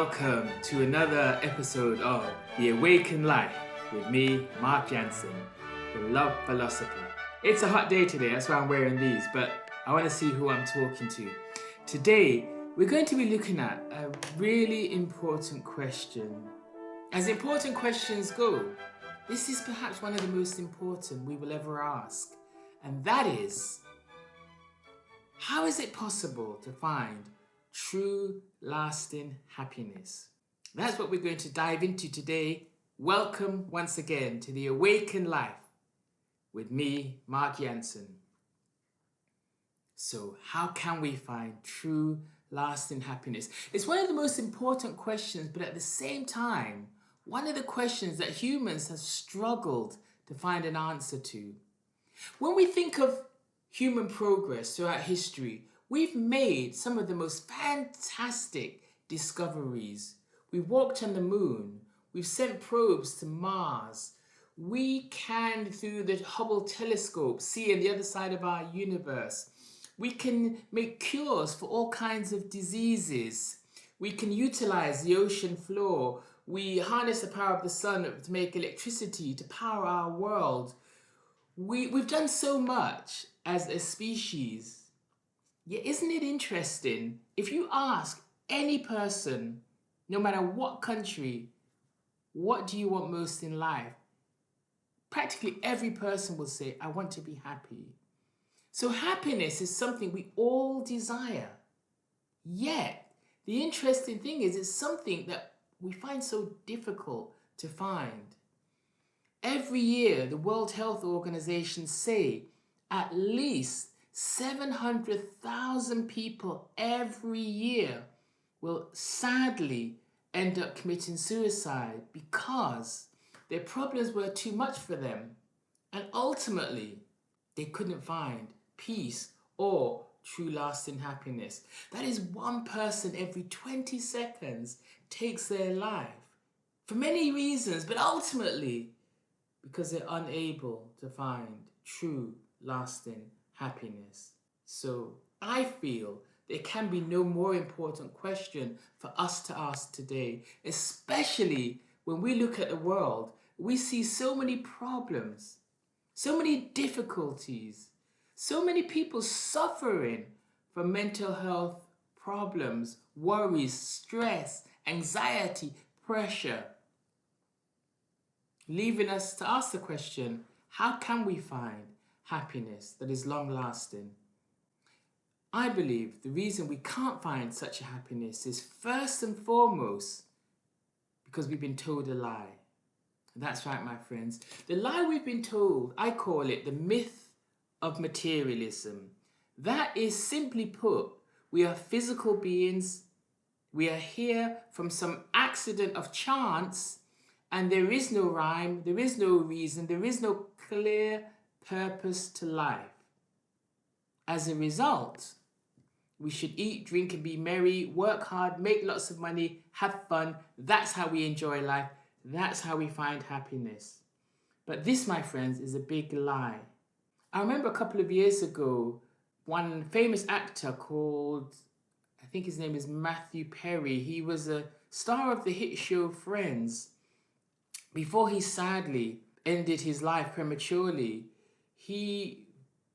welcome to another episode of The Awakened Life with me, Mark Jansen, the love philosopher. It's a hot day today, that's why I'm wearing these, but I want to see who I'm talking to. Today, we're going to be looking at a really important question. As important questions go, this is perhaps one of the most important we will ever ask, and that is, how is it possible to find true, lasting happiness? That's what we're going to dive into today. Welcome once again to The Awakened Life with me, Mark Jansen. So, how can we find true, lasting happiness? It's one of the most important questions, but at the same time, one of the questions that humans have struggled to find an answer to. When we think of human progress throughout history, we've made some of the most fantastic discoveries. We walked on the moon. We've sent probes to Mars. We can, through the Hubble telescope, see on the other side of our universe. We can make cures for all kinds of diseases. We can utilize the ocean floor. We harness the power of the sun to make electricity to power our world. We've done so much as a species. Yet isn't it interesting? If you ask any person, no matter what country, what do you want most in life? Practically every person will say, I want to be happy. So happiness is something we all desire. Yet, the interesting thing is it's something that we find so difficult to find. Every year, the World Health Organization say at least 700,000 people every year will sadly end up committing suicide because their problems were too much for them. And ultimately, they couldn't find peace or true lasting happiness. That is one person every 20 seconds takes their life for many reasons, but ultimately, because they're unable to find true, lasting happiness. So I feel there can be no more important question for us to ask today, especially when we look at the world. We see so many problems, so many difficulties, so many people suffering from mental health problems, worries, stress, anxiety, pressure, leaving us to ask the question, how can we find happiness that is long-lasting? I believe the reason we can't find such a happiness is first and foremost because we've been told a lie. That's right, my friends. The lie we've been told, I call it the myth of materialism. That is, simply put, we are physical beings. We are here from some accident of chance, and there is no rhyme, there is no reason, there is no clear purpose to life. As a result, we should eat, drink, and be merry, work hard, make lots of money, have fun. That's how we enjoy life. That's how we find happiness. But this, my friends, is a big lie. I remember a couple of years ago, one famous actor called, I think his name is Matthew Perry. He was a star of the hit show Friends. Before he sadly ended his life prematurely, he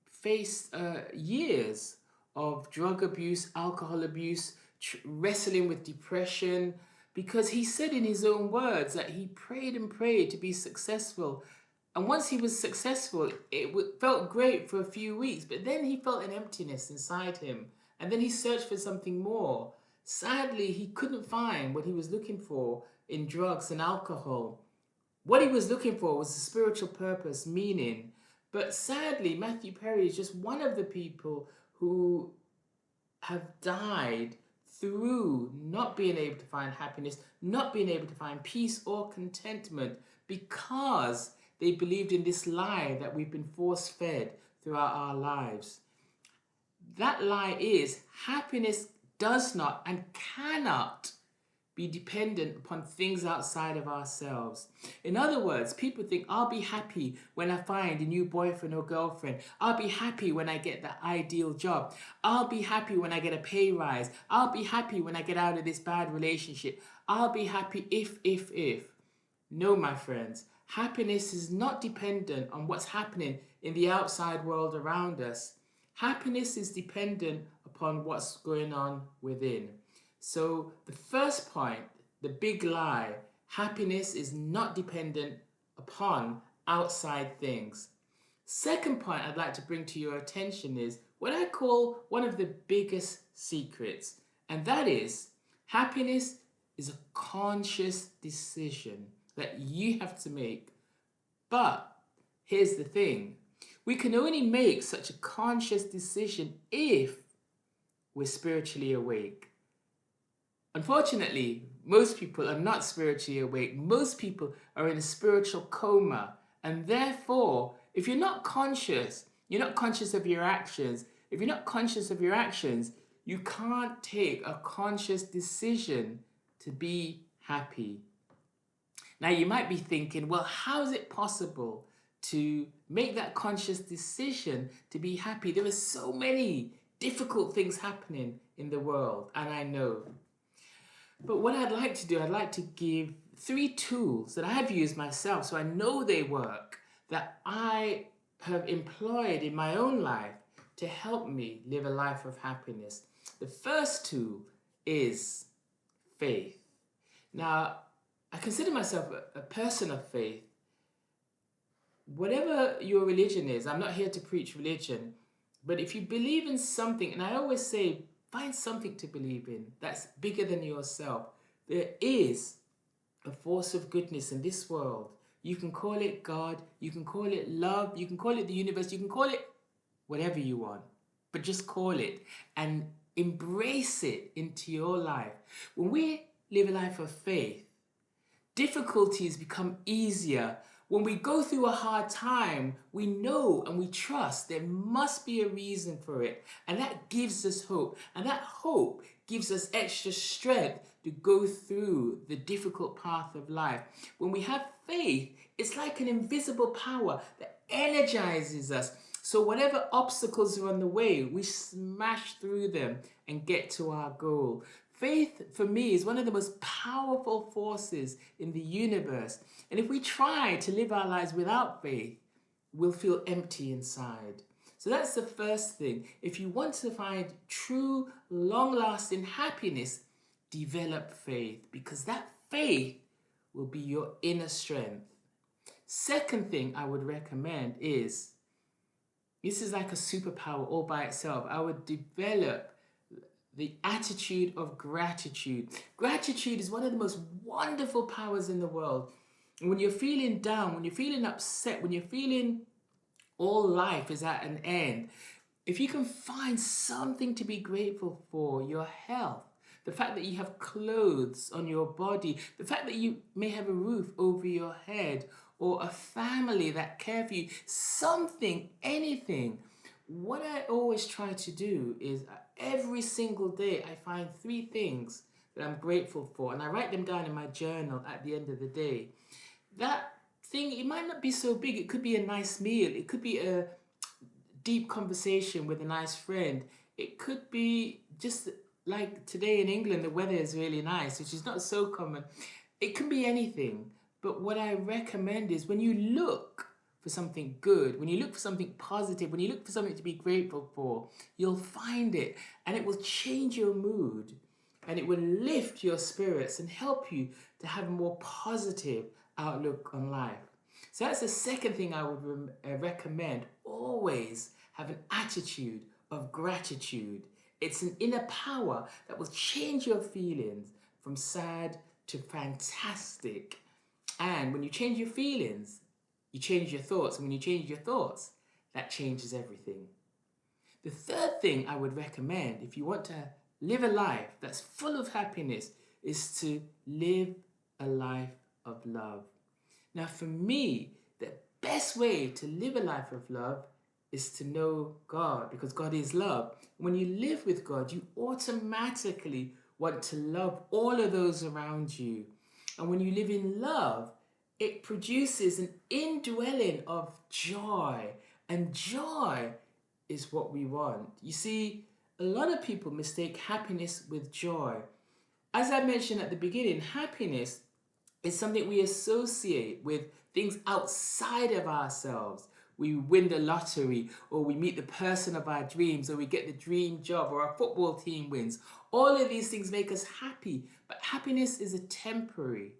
faced years of drug abuse, alcohol abuse, wrestling with depression, because he said in his own words that he prayed and prayed to be successful. And once he was successful, it felt great for a few weeks, but then he felt an emptiness inside him. And then he searched for something more. Sadly, he couldn't find what he was looking for in drugs and alcohol. What he was looking for was a spiritual purpose, meaning. But sadly, Matthew Perry is just one of the people who have died through not being able to find happiness, not being able to find peace or contentment because they believed in this lie that we've been force-fed throughout our lives. That lie is happiness does not and cannot be dependent upon things outside of ourselves. In other words, people think, I'll be happy when I find a new boyfriend or girlfriend. I'll be happy when I get the ideal job. I'll be happy when I get a pay rise. I'll be happy when I get out of this bad relationship. I'll be happy if. No, my friends, happiness is not dependent on what's happening in the outside world around us. Happiness is dependent upon what's going on within. So the first point, the big lie, happiness is not dependent upon outside things. Second point I'd like to bring to your attention is what I call one of the biggest secrets, and that is happiness is a conscious decision that you have to make. But here's the thing, we can only make such a conscious decision if we're spiritually awake. Unfortunately, most people are not spiritually awake. Most people are in a spiritual coma. And therefore, if you're not conscious of your actions. If you're not conscious of your actions, you can't take a conscious decision to be happy. Now, you might be thinking, well, how is it possible to make that conscious decision to be happy? There are so many difficult things happening in the world, and I know. But what I'd like to do, I'd like to give 3 tools that I've used myself, so I know they work, that I have employed in my own life to help me live a life of happiness. The first tool is faith. Now, I consider myself a person of faith. Whatever your religion is, I'm not here to preach religion, but if you believe in something, and I always say, find something to believe in that's bigger than yourself. There is a force of goodness in this world. You can call it God, you can call it love, you can call it the universe, you can call it whatever you want, but just call it and embrace it into your life. When we live a life of faith, difficulties become easier. When we go through a hard time, we know and we trust there must be a reason for it. And that gives us hope. And that hope gives us extra strength to go through the difficult path of life. When we have faith, it's like an invisible power that energizes us. So whatever obstacles are on the way, we smash through them and get to our goal. Faith, for me, is one of the most powerful forces in the universe. And if we try to live our lives without faith, we'll feel empty inside. So that's the first thing. If you want to find true, long-lasting happiness, develop faith, because that faith will be your inner strength. Second thing I would recommend is, this is like a superpower all by itself. I would develop the attitude of gratitude. Gratitude is one of the most wonderful powers in the world. And when you're feeling down, when you're feeling upset, when you're feeling all life is at an end, if you can find something to be grateful for, your health, the fact that you have clothes on your body, the fact that you may have a roof over your head, or a family that care for you, something, anything. What I always try to do is every single day I find 3 things that I'm grateful for, and I write them down in my journal at the end of the day. That thing, it might not be so big. It could be a nice meal. It could be a deep conversation with a nice friend. It could be just like today in England, the weather is really nice, which is not so common. It can be anything. But what I recommend is when you look for something good, when you look for something positive, when you look for something to be grateful for, you'll find it, and it will change your mood, and it will lift your spirits and help you to have a more positive outlook on life. So that's the second thing I would recommend. Always have an attitude of gratitude. It's an inner power that will change your feelings from sad to fantastic. And when you change your feelings, you change your thoughts. And when you change your thoughts, that changes everything. The third thing I would recommend, if you want to live a life that's full of happiness, is to live a life of love. Now, for me, the best way to live a life of love is to know God, because God is love. When you live with God, you automatically want to love all of those around you. And when you live in love, it produces an indwelling of joy. And joy is what we want. You see, a lot of people mistake happiness with joy. As I mentioned at the beginning, happiness is something we associate with things outside of ourselves. We win the lottery, or we meet the person of our dreams, or we get the dream job, or our football team wins. All of these things make us happy, but happiness is a temporary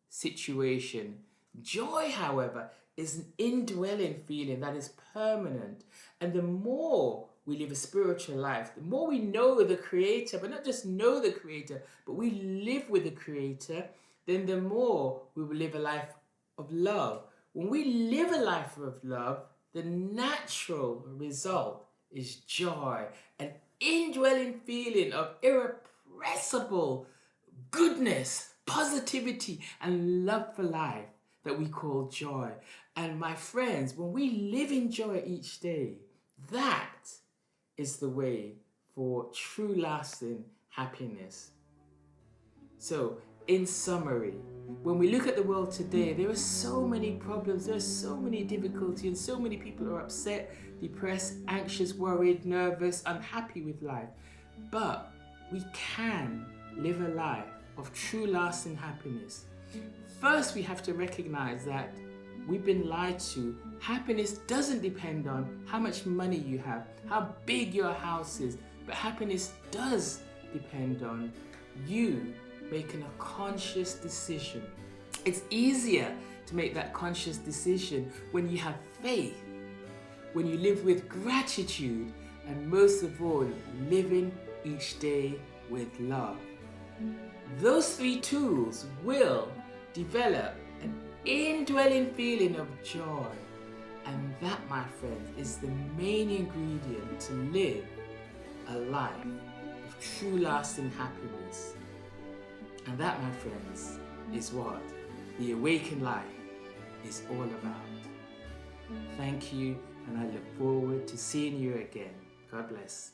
situation. Joy, however, is an indwelling feeling that is permanent. And the more we live a spiritual life, the more we know the Creator, but not just know the Creator, but we live with the Creator, then the more we will live a life of love. When we live a life of love, the natural result is joy, an indwelling feeling of irrepressible goodness, positivity, and love for life that we call joy. And my friends, when we live in joy each day, that is the way for true lasting happiness. So, in summary, when we look at the world today, there are so many problems, there are so many difficulties, and so many people are upset, depressed, anxious, worried, nervous, unhappy with life. But we can live a life of true lasting happiness. First, we have to recognize that we've been lied to. Happiness doesn't depend on how much money you have, how big your house is, but happiness does depend on you making a conscious decision. It's easier to make that conscious decision when you have faith, when you live with gratitude, and most of all, living each day with love. Those three tools will develop an indwelling feeling of joy. And that, my friend, is the main ingredient to live a life of true lasting happiness. And that, my friends, is what the awakened life is all about. Thank you, and I look forward to seeing you again. God bless.